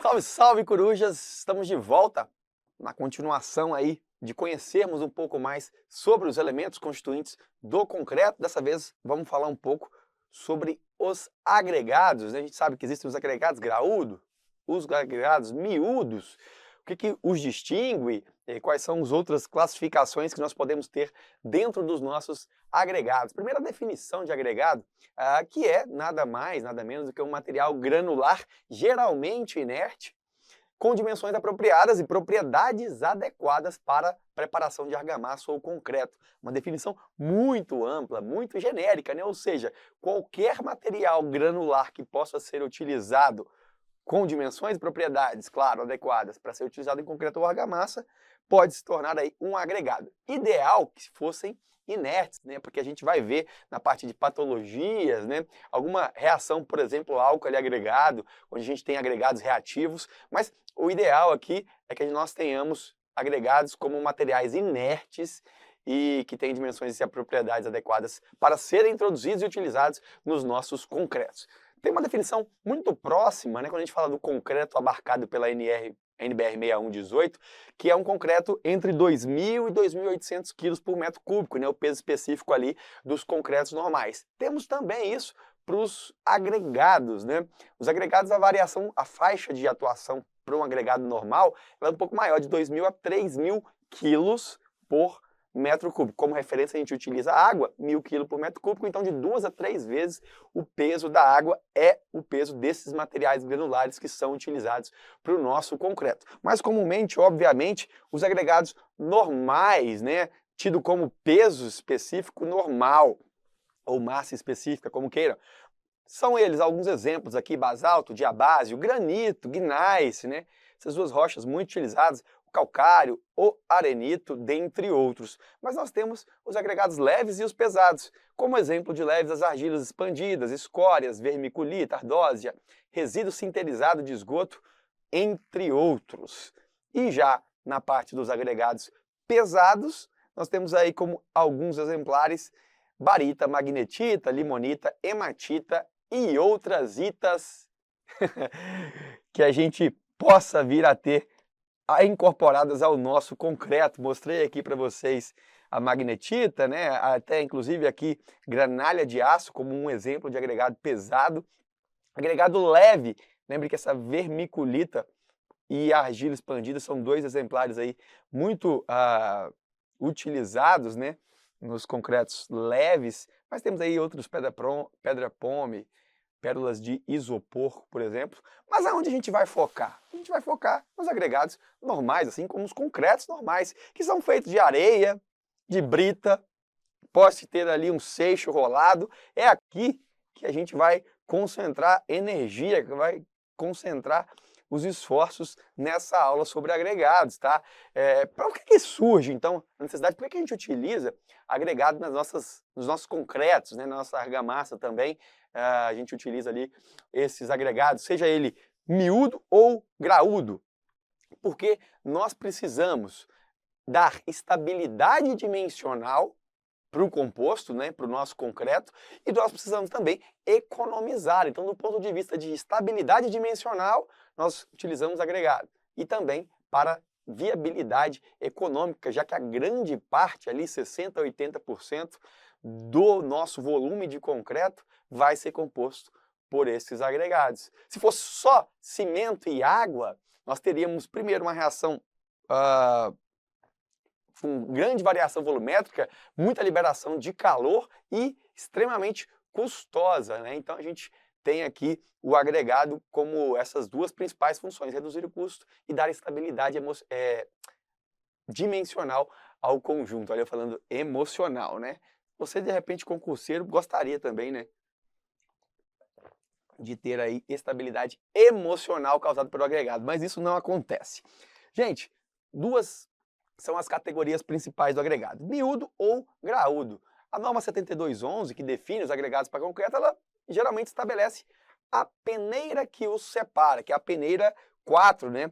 Salve, salve, corujas! Estamos de volta na continuação aí de conhecermos um pouco mais sobre os elementos constituintes do concreto. Dessa vez vamos falar um pouco sobre os agregados, né? A gente sabe que existem os agregados graúdos, os agregados miúdos. O que os distingue e quais são as outras classificações que nós podemos ter dentro dos nossos agregados. Primeira definição de agregado, que é nada mais, nada menos do que um material granular, geralmente inerte, com dimensões apropriadas e propriedades adequadas para preparação de argamassa ou concreto. Uma definição muito ampla, muito genérica, né? Ou seja, qualquer material granular que possa ser utilizado com dimensões e propriedades, claro, adequadas para ser utilizado em concreto ou argamassa, pode se tornar aí um agregado. Ideal que fossem inertes, né? Porque a gente vai ver na parte de patologias, né? Alguma reação, por exemplo, álcool agregado, onde a gente tem agregados reativos, mas o ideal aqui é que nós tenhamos agregados como materiais inertes e que têm dimensões e propriedades adequadas para serem introduzidos e utilizados nos nossos concretos. Tem uma definição muito próxima, né, quando a gente fala do concreto abarcado pela NBR 6118, que é um concreto entre 2.000 e 2.800 quilos por metro cúbico, né, o peso específico ali dos concretos normais. Temos também isso para os agregados, né? Os agregados, a variação, a faixa de atuação para um agregado normal, ela é um pouco maior, de 2.000 a 3.000 quilos por metro cúbico. Como referência, a gente utiliza água, 1.000 kg por metro cúbico, então de 2 a 3 vezes o peso da água é o peso desses materiais granulares que são utilizados para o nosso concreto. Mais comumente, obviamente, os agregados normais, né, tido como peso específico normal, ou massa específica, como queiram. São eles alguns exemplos aqui: basalto, diabásio, granito, gneiss, né? Essas duas rochas muito utilizadas, o calcário, o arenito, dentre outros. Mas nós temos os agregados leves e os pesados. Como exemplo de leves, as argilas expandidas, escórias, vermiculita, ardósia, resíduo sinterizado de esgoto, entre outros. E já na parte dos agregados pesados, nós temos aí como alguns exemplares barita, magnetita, limonita, hematita e outras itas que a gente possa vir a ter incorporadas ao nosso concreto. Mostrei aqui para vocês a magnetita, né? Até inclusive aqui granalha de aço como um exemplo de agregado pesado. Agregado leve, lembre que essa vermiculita e a argila expandida são dois exemplares aí muito utilizados, né, nos concretos leves, mas temos aí outros pedra-pome, pérolas de isopor, por exemplo. Mas aonde a gente vai focar? A gente vai focar nos agregados normais, assim como os concretos normais, que são feitos de areia, de brita, pode ter ali um seixo rolado. É aqui que a gente vai concentrar energia, que vai concentrar os esforços nessa aula sobre agregados, tá? Para o que surge, então, a necessidade? Por que a gente utiliza agregado nos nossos concretos, né? Na nossa argamassa também, a gente utiliza ali esses agregados, seja ele miúdo ou graúdo, porque nós precisamos dar estabilidade dimensional para o composto, né, para o nosso concreto, e nós precisamos também economizar. Então, do ponto de vista de estabilidade dimensional, nós utilizamos agregado. E também para viabilidade econômica, já que a grande parte, ali 60% a 80% do nosso volume de concreto vai ser composto por esses agregados. Se fosse só cimento e água, nós teríamos primeiro uma reação com grande variação volumétrica, muita liberação de calor e extremamente custosa, né? Então a gente tem aqui o agregado como essas duas principais funções: reduzir o custo e dar estabilidade dimensional ao conjunto. Olha, eu falando emocional, né? Você, de repente, concurseiro, gostaria também, né, de ter aí estabilidade emocional causada pelo agregado, mas isso não acontece. Gente, duas são as categorias principais do agregado: miúdo ou graúdo. A norma 7211, que define os agregados para concreto, ela geralmente estabelece a peneira que os separa, que é a peneira 4, né?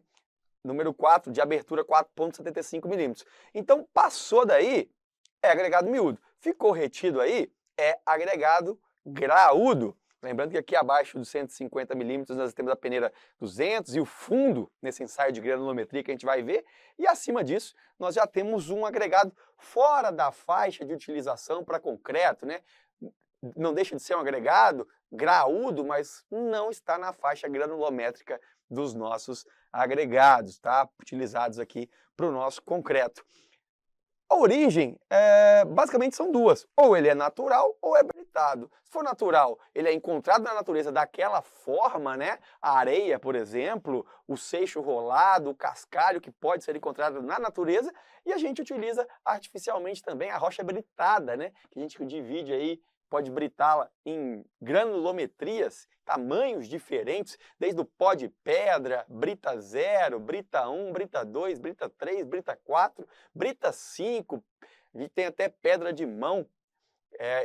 Número 4, de abertura 4,75 milímetros. Então, passou daí, é agregado miúdo. Ficou retido aí, é agregado graúdo. Lembrando que aqui abaixo dos 150 milímetros nós temos a peneira 200 e o fundo nesse ensaio de granulometria que a gente vai ver, e acima disso nós já temos um agregado fora da faixa de utilização para concreto, né? Não deixa de ser um agregado graúdo, mas não está na faixa granulométrica dos nossos agregados, tá? Utilizados aqui para o nosso concreto. A origem, basicamente são duas, ou ele é natural ou é britado. Se for natural, ele é encontrado na natureza daquela forma, né? A areia, por exemplo, o seixo rolado, o cascalho, que pode ser encontrado na natureza, e a gente utiliza artificialmente também a rocha britada, né? Que a gente divide aí, pode britá-la em granulometrias, tamanhos diferentes, desde o pó de pedra, brita 0, brita 1, brita 2, brita 3, brita 4, brita 5, e tem até pedra de mão.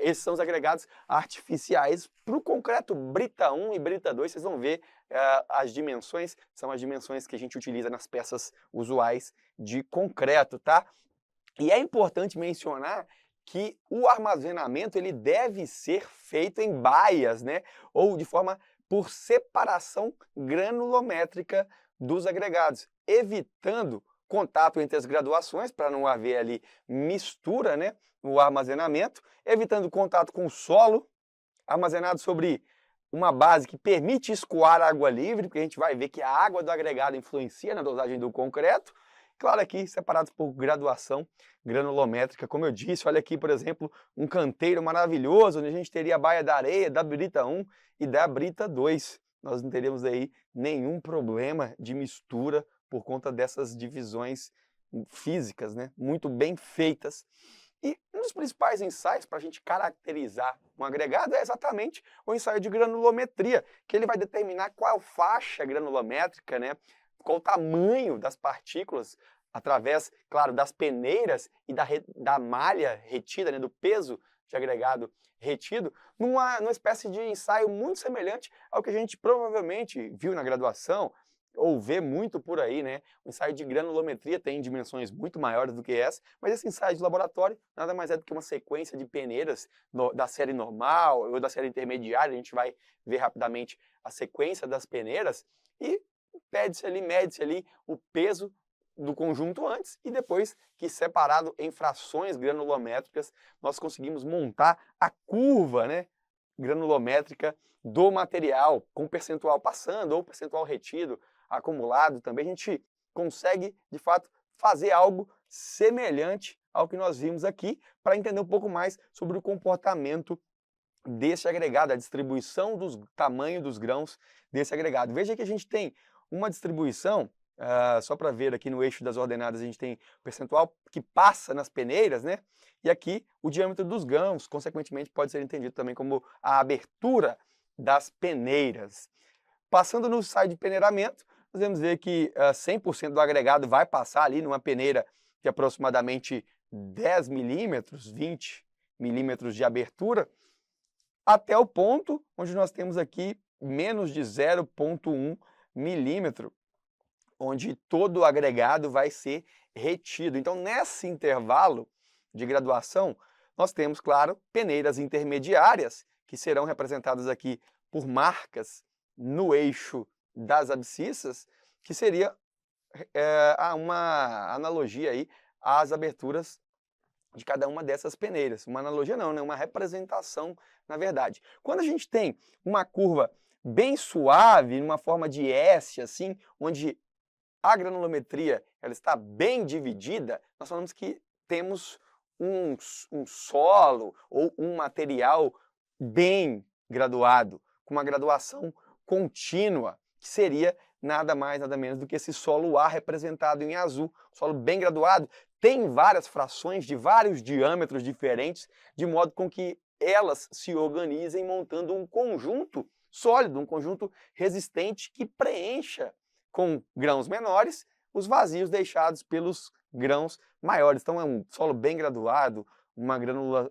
Esses são os agregados artificiais. Para o concreto brita 1 e brita 2, vocês vão ver as dimensões, são as dimensões que a gente utiliza nas peças usuais de concreto, tá? E é importante mencionar que o armazenamento ele deve ser feito em baias, né? Ou de forma por separação granulométrica dos agregados, evitando contato entre as graduações para não haver ali mistura, né, no armazenamento, evitando contato com o solo, armazenado sobre uma base que permite escoar água livre, porque a gente vai ver que a água do agregado influencia na dosagem do concreto. Claro, aqui separados por graduação granulométrica, como eu disse. Olha aqui, por exemplo, um canteiro maravilhoso, onde a gente teria a baia da areia, da brita 1 e da brita 2. Nós não teríamos aí nenhum problema de mistura por conta dessas divisões físicas, né? Muito bem feitas. E um dos principais ensaios para a gente caracterizar um agregado é exatamente o ensaio de granulometria, que ele vai determinar qual faixa granulométrica, né? Qual o tamanho das partículas através, claro, das peneiras e da malha retida, né, do peso de agregado retido, numa espécie de ensaio muito semelhante ao que a gente provavelmente viu na graduação, ou vê muito por aí, né? O ensaio de granulometria tem dimensões muito maiores do que essa, mas esse ensaio de laboratório nada mais é do que uma sequência de peneiras da série normal ou da série intermediária. A gente vai ver rapidamente a sequência das peneiras e mede-se ali o peso do conjunto antes e depois que separado em frações granulométricas, nós conseguimos montar a curva, né, granulométrica do material, com percentual passando ou percentual retido, acumulado também. A gente consegue, de fato, fazer algo semelhante ao que nós vimos aqui para entender um pouco mais sobre o comportamento desse agregado, a distribuição dos tamanhos dos grãos desse agregado. Veja que a gente tem uma distribuição, só para ver aqui no eixo das ordenadas, a gente tem o percentual que passa nas peneiras, né? E aqui o diâmetro dos grãos, consequentemente, pode ser entendido também como a abertura das peneiras. Passando no ensaio de peneiramento, nós vamos ver que 100% do agregado vai passar ali numa peneira de aproximadamente 10 milímetros, 20 milímetros de abertura, até o ponto onde nós temos aqui menos de 0,1 milímetro, onde todo o agregado vai ser retido. Então, nesse intervalo de graduação, nós temos, claro, peneiras intermediárias, que serão representadas aqui por marcas no eixo das abscissas, que seria uma analogia aí às aberturas de cada uma dessas peneiras. Uma analogia não, né? Uma representação, na verdade. Quando a gente tem uma curva bem suave, numa forma de S, assim, onde a granulometria ela está bem dividida, nós falamos que temos um solo ou um material bem graduado, com uma graduação contínua, que seria nada mais, nada menos do que esse solo A representado em azul. Solo bem graduado, tem várias frações de vários diâmetros diferentes, de modo com que elas se organizem montando um conjunto sólido, um conjunto resistente que preencha com grãos menores os vazios deixados pelos grãos maiores. Então é um solo bem graduado, uma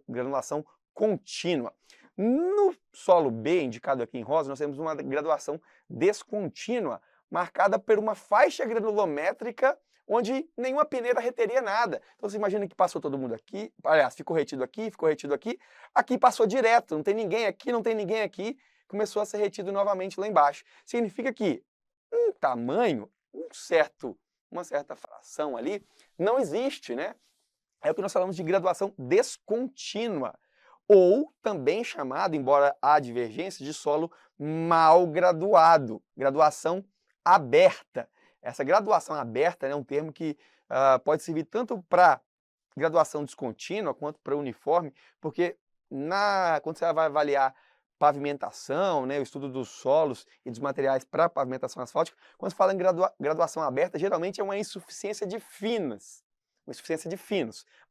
granulação contínua. No solo B, indicado aqui em rosa, nós temos uma graduação descontínua, marcada por uma faixa granulométrica onde nenhuma peneira reteria nada. Então você imagina que passou todo mundo aqui, aliás, ficou retido aqui, aqui passou direto, não tem ninguém aqui, não tem ninguém aqui, começou a ser retido novamente lá embaixo. Significa que um tamanho, uma certa fração ali, não existe, né? É o que nós falamos de graduação descontínua, ou também chamado, embora há divergência, de solo mal graduado, graduação aberta. Essa graduação aberta é um termo que pode servir tanto para graduação descontínua quanto para uniforme, porque quando você vai avaliar pavimentação, né, o estudo dos solos e dos materiais para pavimentação asfáltica, quando se fala em graduação aberta, geralmente é uma insuficiência de finos.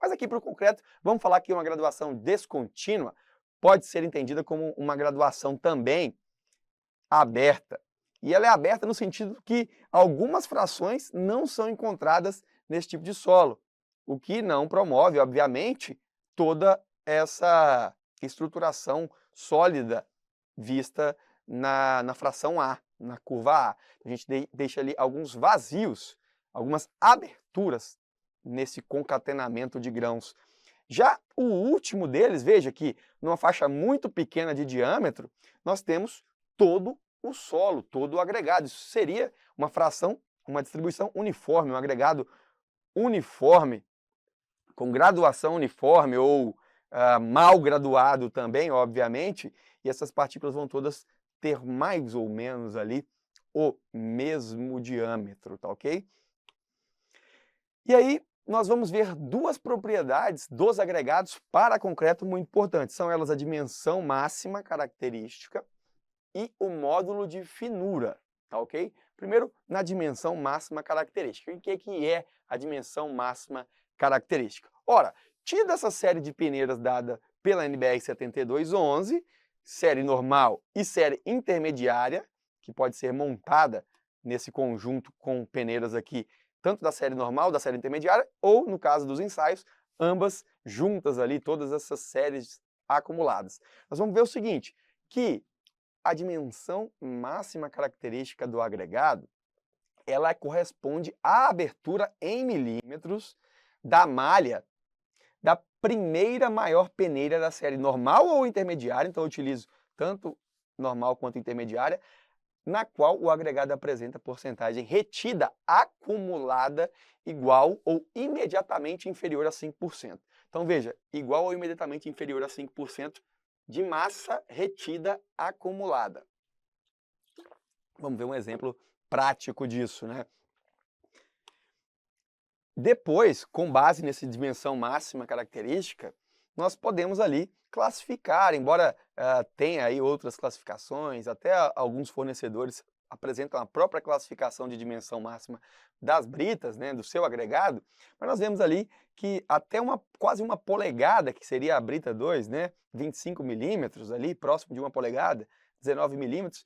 Mas aqui para o concreto, vamos falar que uma graduação descontínua pode ser entendida como uma graduação também aberta. E ela é aberta no sentido que algumas frações não são encontradas nesse tipo de solo, o que não promove, obviamente, toda essa estruturação sólida vista na fração A, na curva A. A gente deixa ali alguns vazios, algumas aberturas nesse concatenamento de grãos. Já o último deles, veja que numa faixa muito pequena de diâmetro, nós temos todo o solo, todo o agregado. Isso seria uma fração, uma distribuição uniforme, um agregado uniforme, com graduação uniforme ou mal graduado também, obviamente, e essas partículas vão todas ter mais ou menos ali o mesmo diâmetro, tá ok? E aí nós vamos ver duas propriedades dos agregados para concreto muito importantes. São elas a dimensão máxima característica e o módulo de finura, tá ok? Primeiro, na dimensão máxima característica. O que é a dimensão máxima característica? Ora, tida essa série de peneiras dada pela NBR 7211, série normal e série intermediária, que pode ser montada nesse conjunto com peneiras aqui, tanto da série normal, da série intermediária, ou, no caso dos ensaios, ambas juntas ali, todas essas séries acumuladas. Nós vamos ver o seguinte, que a dimensão máxima característica do agregado, ela corresponde à abertura em milímetros da malha da primeira maior peneira da série normal ou intermediária, então eu utilizo tanto normal quanto intermediária, na qual o agregado apresenta porcentagem retida acumulada igual ou imediatamente inferior a 5%. Então veja, igual ou imediatamente inferior a 5% de massa retida acumulada. Vamos ver um exemplo prático disso, né? Depois, com base nessa dimensão máxima característica, nós podemos ali classificar, embora tenha aí outras classificações, até alguns fornecedores apresentam a própria classificação de dimensão máxima das britas, né, do seu agregado, mas nós vemos ali que até quase uma polegada, que seria a brita 2, né, 25 milímetros ali, próximo de uma polegada, 19 milímetros,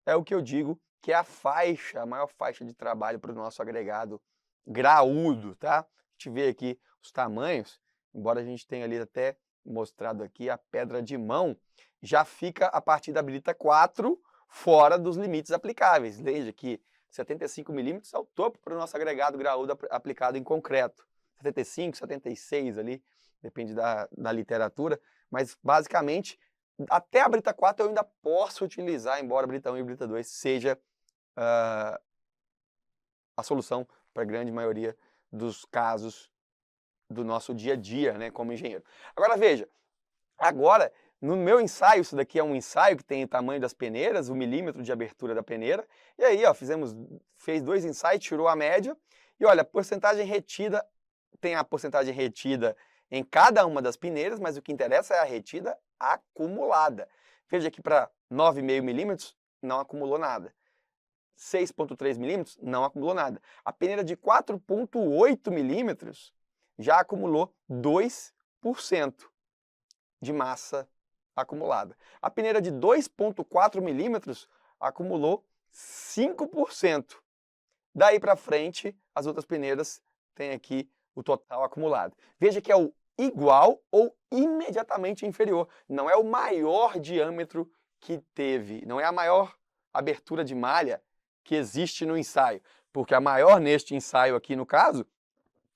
é o que eu digo que é a maior faixa de trabalho para o nosso agregado graúdo, tá? A gente vê aqui os tamanhos, embora a gente tenha ali até mostrado aqui a pedra de mão, já fica a partir da brita 4 fora dos limites aplicáveis. Veja que 75 milímetros é o topo para o nosso agregado graúdo aplicado em concreto. 75, 76 ali, depende da literatura, mas basicamente até a brita 4 eu ainda posso utilizar, embora a brita 1 e a brita 2 seja a solução para a grande maioria dos casos do nosso dia a dia, né, como engenheiro. Agora veja, no meu ensaio, isso daqui é um ensaio que tem o tamanho das peneiras, o milímetro de abertura da peneira, e aí ó, fez 2 ensaios, tirou a média, e olha, a porcentagem retida, tem a porcentagem retida em cada uma das peneiras, mas o que interessa é a retida acumulada. Veja que para 9,5 milímetros não acumulou nada. 6,3 milímetros não acumulou nada. A peneira de 4,8 milímetros já acumulou 2% de massa acumulada. A peneira de 2,4 milímetros acumulou 5%. Daí para frente, as outras peneiras têm aqui o total acumulado. Veja que é o igual ou imediatamente inferior. Não é o maior diâmetro que teve, não é a maior abertura de malha que existe no ensaio, porque a maior neste ensaio aqui, no caso,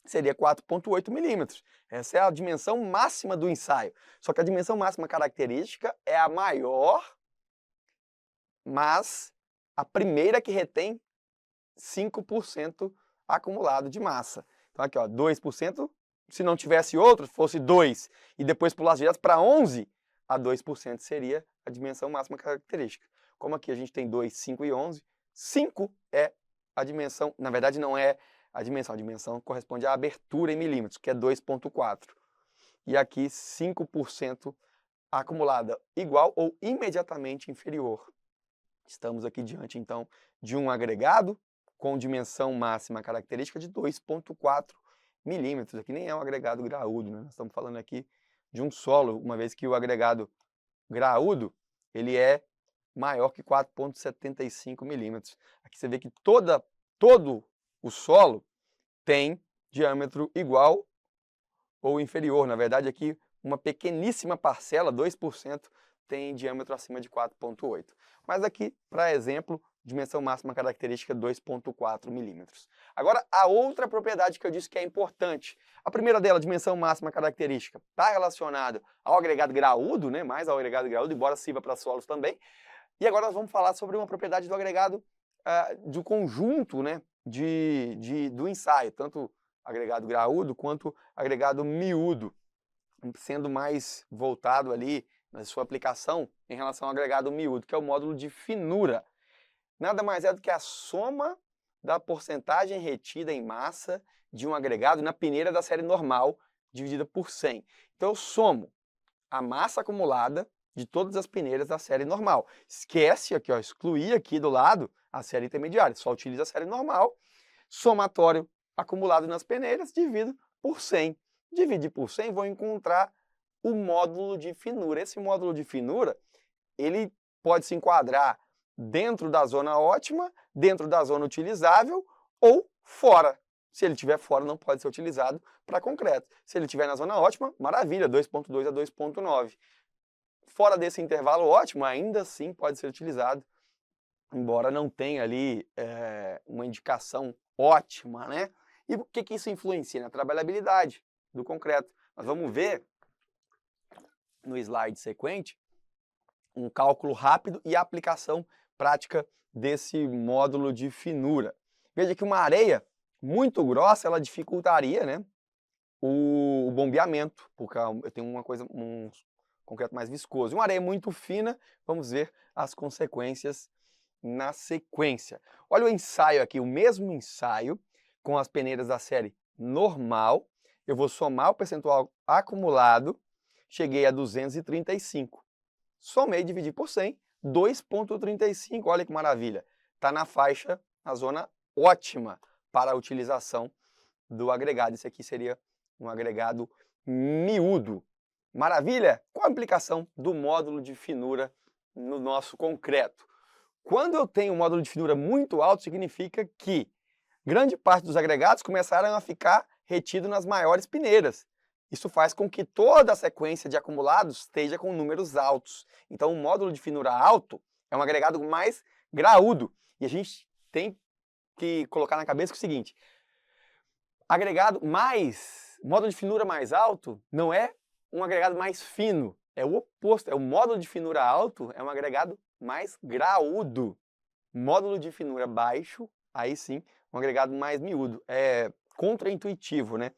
seria 4,8 milímetros. Essa é a dimensão máxima do ensaio. Só que a dimensão máxima característica é a maior mas a primeira que retém 5% acumulado de massa. Então aqui, ó, 2%, se não tivesse outro, fosse 2, e depois pulasse direto para 11, a 2% seria a dimensão máxima característica. Como aqui a gente tem 2, 5 e 11, 5 é a dimensão, na verdade não é a dimensão corresponde à abertura em milímetros, que é 2,4. E aqui 5% acumulada igual ou imediatamente inferior. Estamos aqui diante, então, de um agregado com dimensão máxima característica de 2,4 milímetros. Aqui nem é um agregado graúdo, né? Nós estamos falando aqui de um solo, uma vez que o agregado graúdo ele é maior que 4,75 milímetros. Aqui você vê que todo o solo tem diâmetro igual ou inferior. Na verdade, aqui uma pequeníssima parcela, 2%, tem diâmetro acima de 4,8. Mas aqui, para exemplo, dimensão máxima característica 2,4 milímetros. Agora, a outra propriedade que eu disse que é importante. A primeira dela, dimensão máxima característica, está relacionada ao agregado graúdo, né? Mais ao agregado graúdo, embora sirva para solos também. E agora nós vamos falar sobre uma propriedade do agregado, do conjunto, né? Do ensaio, tanto agregado graúdo quanto agregado miúdo, sendo mais voltado ali na sua aplicação em relação ao agregado miúdo, que é o módulo de finura. Nada mais é do que a soma da porcentagem retida em massa de um agregado na peneira da série normal dividida por 100. Então eu somo a massa acumulada de todas as peneiras da série normal. Esquece aqui, ó, excluir aqui do lado a série intermediária, só utiliza a série normal. Somatório acumulado nas peneiras, divido por 100. Dividir por 100, vou encontrar o módulo de finura. Esse módulo de finura, ele pode se enquadrar dentro da zona ótima, dentro da zona utilizável ou fora. Se ele estiver fora, não pode ser utilizado para concreto. Se ele estiver na zona ótima, maravilha, 2,2 a 2,9. Fora desse intervalo ótimo, ainda assim pode ser utilizado, embora não tenha ali uma indicação ótima, né? E o que isso influencia? Na trabalhabilidade do concreto. Nós vamos ver no slide sequente um cálculo rápido e a aplicação prática desse módulo de finura. Veja que uma areia muito grossa, ela dificultaria, né, o bombeamento, porque eu tenho um concreto mais viscoso. Uma areia muito fina, vamos ver as consequências na sequência. Olha o ensaio aqui, o mesmo ensaio, com as peneiras da série normal. Eu vou somar o percentual acumulado, cheguei a 235. Somei e dividi por 100, 2,35, olha que maravilha. Está na faixa, na zona ótima para a utilização do agregado. Esse aqui seria um agregado miúdo. Maravilha? Qual a aplicação do módulo de finura no nosso concreto? Quando eu tenho um módulo de finura muito alto, significa que grande parte dos agregados começaram a ficar retidos nas maiores peneiras. Isso faz com que toda a sequência de acumulados esteja com números altos. Então, o módulo de finura alto é um agregado mais graúdo. E a gente tem que colocar na cabeça o seguinte: módulo de finura mais alto não é um agregado mais fino, é o oposto. O módulo de finura alto é um agregado mais graúdo. Módulo de finura baixo, aí sim, um agregado mais miúdo. É contraintuitivo, né?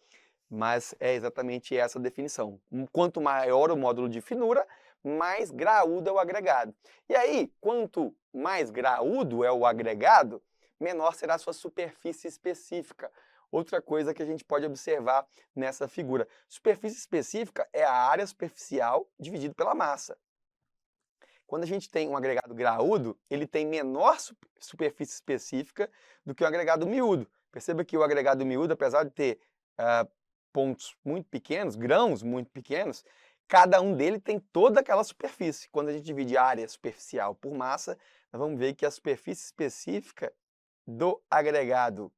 Mas é exatamente essa a definição. Quanto maior o módulo de finura, mais graúdo é o agregado. E aí, quanto mais graúdo é o agregado, menor será a sua superfície específica. Outra coisa que a gente pode observar nessa figura. Superfície específica é a área superficial dividida pela massa. Quando a gente tem um agregado graúdo, ele tem menor superfície específica do que o agregado miúdo. Perceba que o agregado miúdo, apesar de ter pontos muito pequenos, grãos muito pequenos, cada um dele tem toda aquela superfície. Quando a gente divide a área superficial por massa, nós vamos ver que a superfície específica do agregado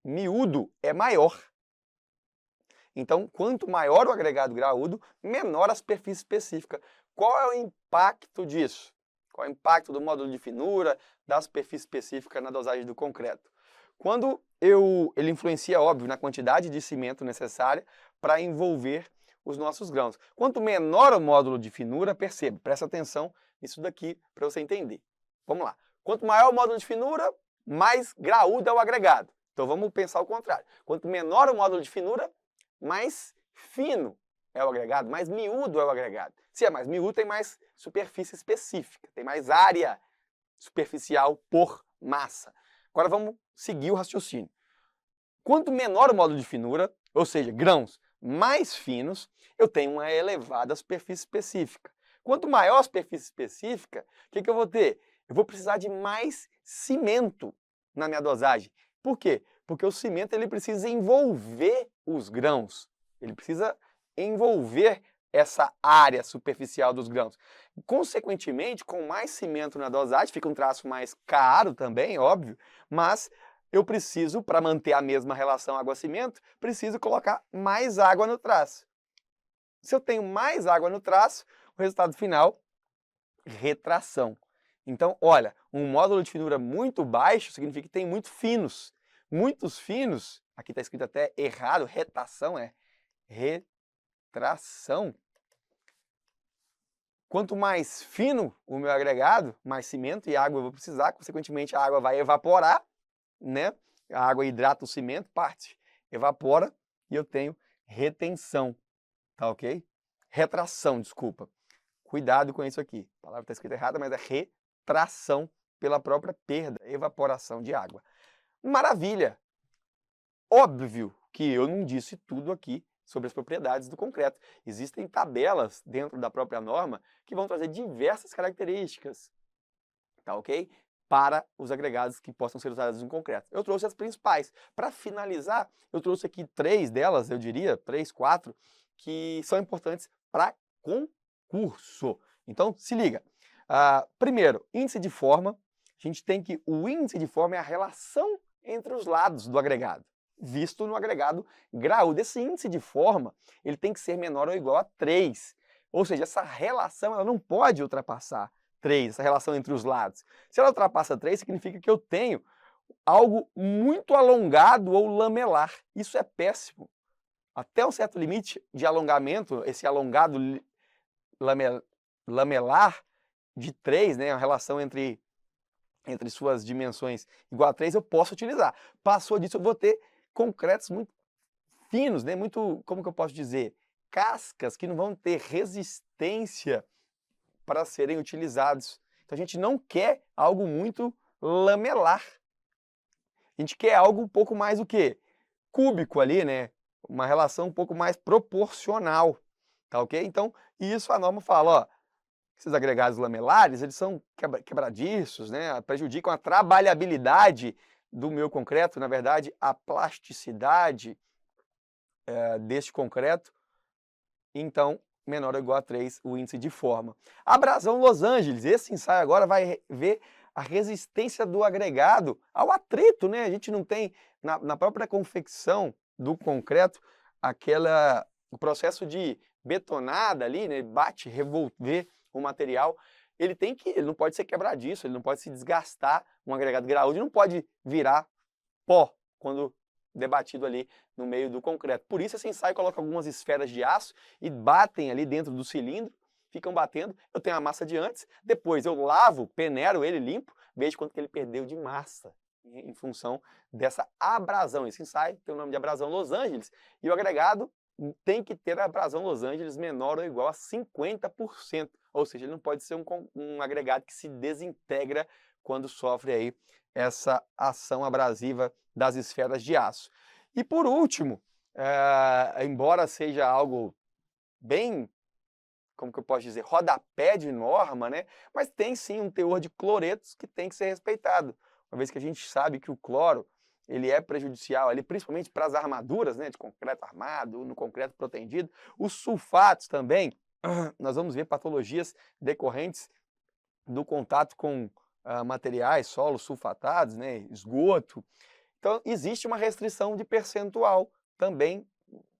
miúdo é maior. Então, quanto maior o agregado graúdo, menor a superfície específica. Qual é o impacto disso? Qual é o impacto do módulo de finura, da superfície específica na dosagem do concreto? Quando ele influencia, óbvio, na quantidade de cimento necessária para envolver os nossos grãos. Quanto menor o módulo de finura, presta atenção nisso daqui para você entender. vamos lá. Quanto maior o módulo de finura, mais graúdo é o agregado. Então vamos pensar o contrário. Quanto menor o módulo de finura, mais fino é o agregado, mais miúdo é o agregado. Se é mais miúdo, tem mais superfície específica, tem mais área superficial por massa. Agora vamos seguir o raciocínio. Quanto menor o módulo de finura, ou seja, grãos mais finos, eu tenho uma elevada superfície específica. Quanto maior a superfície específica, o que eu vou ter? Eu vou precisar de mais cimento na minha dosagem. Por quê? Porque o cimento ele precisa envolver os grãos. Ele precisa envolver essa área superficial dos grãos. Consequentemente, com mais cimento na dosagem, fica um traço mais caro também, óbvio, mas eu preciso, para manter a mesma relação água-cimento, preciso colocar mais água no traço. Se eu tenho mais água no traço, o resultado final, retração. Então, olha, um módulo de finura muito baixo significa que tem muito finos. Muitos finos, aqui está escrito até errado, retação é retração. Quanto mais fino o meu agregado, mais cimento e água eu vou precisar, consequentemente a água vai evaporar, né? A água hidrata o cimento, parte evapora e eu tenho retenção, tá ok? Retração, desculpa. Cuidado com isso aqui. A palavra está escrita errada, mas é retração pela própria perda, evaporação de água. Maravilha! Óbvio que eu não disse tudo aqui sobre as propriedades do concreto. Existem tabelas dentro da própria norma que vão trazer diversas características, tá ok? Para os agregados que possam ser usados no concreto. Eu trouxe as principais. Para finalizar, eu trouxe aqui 3 delas, eu diria, 3, 4, que são importantes para concurso. Então, se liga. Primeiro, índice de forma. A gente tem que o índice de forma é a relação entre os lados do agregado, visto no agregado graúdo. Esse índice de forma ele tem que ser menor ou igual a 3. Ou seja, essa relação ela não pode ultrapassar 3, essa relação entre os lados. Se ela ultrapassa 3, significa que eu tenho algo muito alongado ou lamelar. Isso é péssimo. Até um certo limite de alongamento, esse alongado lamelar de 3, né, a relação entre suas dimensões igual a 3, eu posso utilizar. Passou disso, eu vou ter concretos muito finos, né, muito, como que eu posso dizer, cascas que não vão ter resistência para serem utilizados. Então a gente não quer algo muito lamelar. A gente quer algo um pouco mais o quê? Cúbico ali, né? Uma relação um pouco mais proporcional, tá ok? Então, isso a norma fala, ó, esses agregados lamelares, eles são quebradiços, né? Prejudicam a trabalhabilidade do meu concreto, na verdade, a plasticidade deste concreto. Então, menor ou igual a 3, o índice de forma. Abrasão Los Angeles, esse ensaio agora vai ver a resistência do agregado ao atrito, né? A gente não tem, na própria confecção do concreto, o processo de betonada ali, né? Bate, revolver o material, ele não pode ser quebradiço, ele não pode se desgastar, um agregado graúdo não pode virar pó quando debatido ali no meio do concreto. Por isso esse ensaio coloca algumas esferas de aço e batem ali dentro do cilindro, ficam batendo, eu tenho a massa de antes, depois eu lavo, peneiro ele limpo, vejo quanto que ele perdeu de massa em função dessa abrasão. Esse ensaio tem o nome de abrasão Los Angeles e o agregado tem que ter a abrasão Los Angeles menor ou igual a 50%, ou seja, ele não pode ser um agregado que se desintegra quando sofre aí essa ação abrasiva das esferas de aço. E por último, embora seja algo bem, como que eu posso dizer, rodapé de norma, né? Mas tem sim um teor de cloretos que tem que ser respeitado, uma vez que a gente sabe que o cloro ele é prejudicial ali, principalmente para as armaduras, né, de concreto armado, no concreto protendido. Os sulfatos também, nós vamos ver patologias decorrentes do contato com materiais, solos sulfatados, né, esgoto. Então, existe uma restrição de percentual também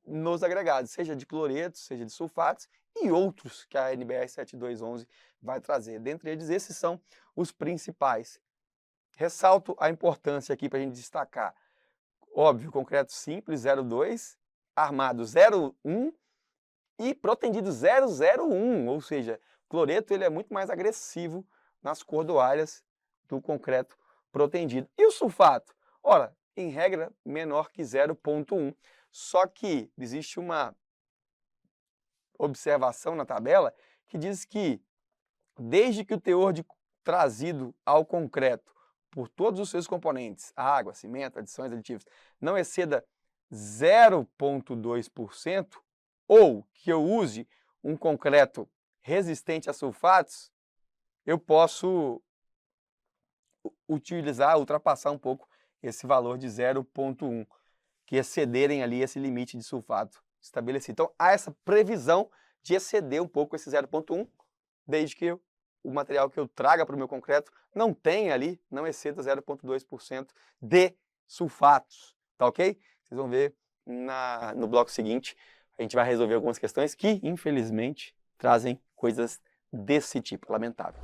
nos agregados, seja de cloretos, seja de sulfatos e outros que a NBR 7211 vai trazer. Dentre eles, esses são os principais. Ressalto a importância aqui para a gente destacar. Óbvio, concreto simples 0,2, armado 0,1 e protendido 0,01, ou seja, o cloreto ele é muito mais agressivo nas cordoalhas do concreto protendido. E o sulfato? Ora, em regra, menor que 0,1. Só que existe uma observação na tabela que diz que, desde que o teor trazido ao concreto por todos os seus componentes, água, cimento, adições, aditivos, não exceda 0,2%, ou que eu use um concreto resistente a sulfatos, eu posso ultrapassar um pouco esse valor de 0,1, que excederem ali esse limite de sulfato estabelecido. Então, há essa previsão de exceder um pouco esse 0,1, desde que o material que eu traga para o meu concreto não tenha ali, não exceda 0,2% de sulfatos, tá ok? Vocês vão ver no bloco seguinte, a gente vai resolver algumas questões que, infelizmente, trazem coisas desse tipo, lamentável.